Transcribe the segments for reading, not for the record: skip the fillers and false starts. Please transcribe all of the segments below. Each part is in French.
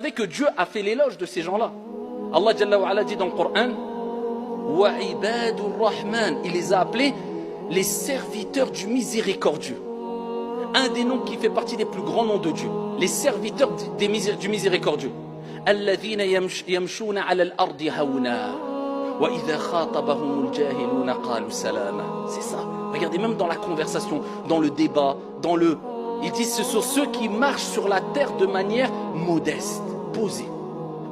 savez que Dieu a fait l'éloge de ces gens-là. Allah Jalla wa Ala dit dans le Coran, wa ibadur rahman, il les a appelés les serviteurs du miséricordieux. Un des noms qui fait partie des plus grands noms de Dieu, les serviteurs du miséricordieux. Alladhina yamshuna ala al-ardi hawna wa idha khatabahumul jahiluna qalu salama. C'est ça. Regardez, même dans la conversation, dans le débat, ils disent ce sont ceux qui marchent sur la terre de manière modeste, posée.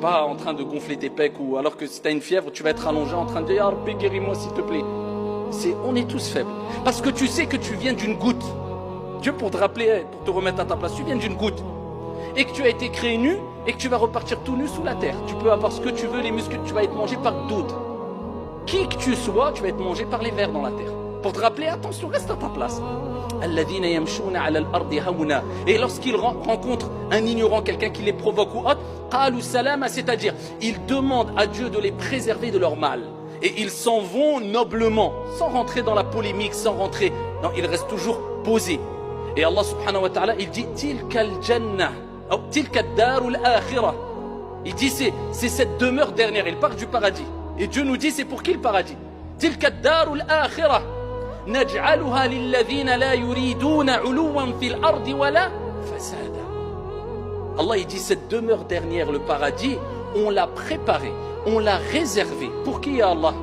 Pas en train de gonfler tes pecs, ou alors que si tu as une fièvre, tu vas être allongé en train de dire « Ya Rabbi, guéris-moi s'il te plaît ». On est tous faibles. Parce que tu sais que tu viens d'une goutte. Dieu pour te rappeler, pour te remettre à ta place, tu viens d'une goutte. Et que tu as été créé nu, et que tu vas repartir tout nu sous la terre. Tu peux avoir ce que tu veux, les muscles, tu vas être mangé par d'autres. Qui que tu sois, tu vas être mangé par les vers dans la terre. Pour te rappeler, attention, reste à ta place. Et lorsqu'ils rencontrent un ignorant, quelqu'un qui les provoque ou autre, c'est-à-dire ils demandent à Dieu de les préserver de leur mal. Et ils s'en vont noblement, sans rentrer dans la polémique, sans rentrer. Non, ils restent toujours posés. Et Allah subhanahu wa ta'ala, il dit Tilka al-jannah, tilka ad-darul akhirah. Il dit c'est cette demeure dernière, il parle du paradis. Et Dieu nous dit c'est pour qui le paradis? Tilka ad-darul akhirah. نجعلها للذين لا يريدون علوا في الأرض ولا فسادا. Allah il dit cette demeure dernière, le paradis, on l'a préparé, on l'a réservé. Pour qui ya Allah?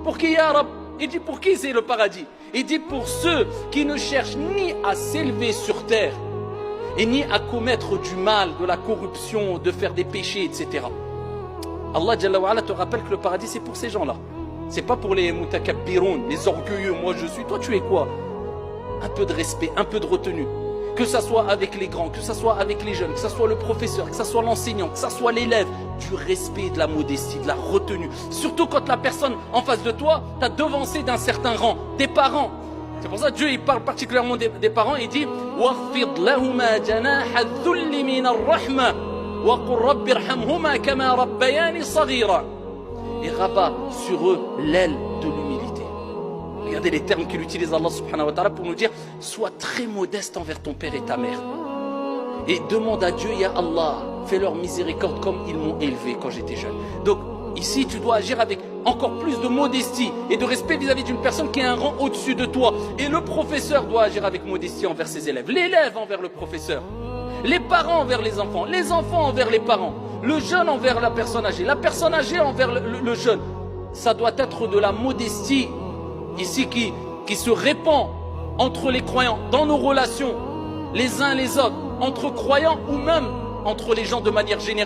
Pour qui ya Rab? Il dit pour qui c'est le paradis? Il dit pour ceux qui ne cherchent ni à s'élever sur terre et ni à commettre du mal, de la corruption, de faire des péchés, etc. Allah Jalla wa Ala te rappelle que le paradis c'est pour ces gens-là. C'est pas pour les mutakabbiroun, les orgueilleux, moi je suis. Toi tu es quoi? Un peu de respect, un peu de retenue. Que ça soit avec les grands, que ça soit avec les jeunes, que ça soit le professeur, que ça soit l'enseignant, que ça soit l'élève. Du respect, de la modestie, de la retenue. Surtout quand la personne en face de toi t'a devancé d'un certain rang, des parents. C'est pour ça que Dieu il parle particulièrement des parents, il dit وَخْفِضْ لَهُمَا جَنَاحَ الذُّلِّ مِنَ الرَّحْمَةِ وَقُلْ رَبِّ ارْحَمْهُمَا كَمَا رَبَّيَانِي صَغِيرًا. Et rabat sur eux l'aile de l'humilité. Regardez les termes qu'il utilise Allah subhanahu wa ta'ala pour nous dire sois très modeste envers ton père et ta mère. Et demande à Dieu, ya Allah, fais leur miséricorde comme ils m'ont élevé quand j'étais jeune. Donc ici tu dois agir avec encore plus de modestie et de respect vis-à-vis d'une personne qui a un rang au-dessus de toi. Et le professeur doit agir avec modestie envers ses élèves, l'élève envers le professeur, les parents envers les enfants envers les parents, le jeune envers la personne âgée envers le jeune. Ça doit être de la modestie ici qui se répand entre les croyants, dans nos relations, les uns les autres, entre croyants ou même entre les gens de manière générale.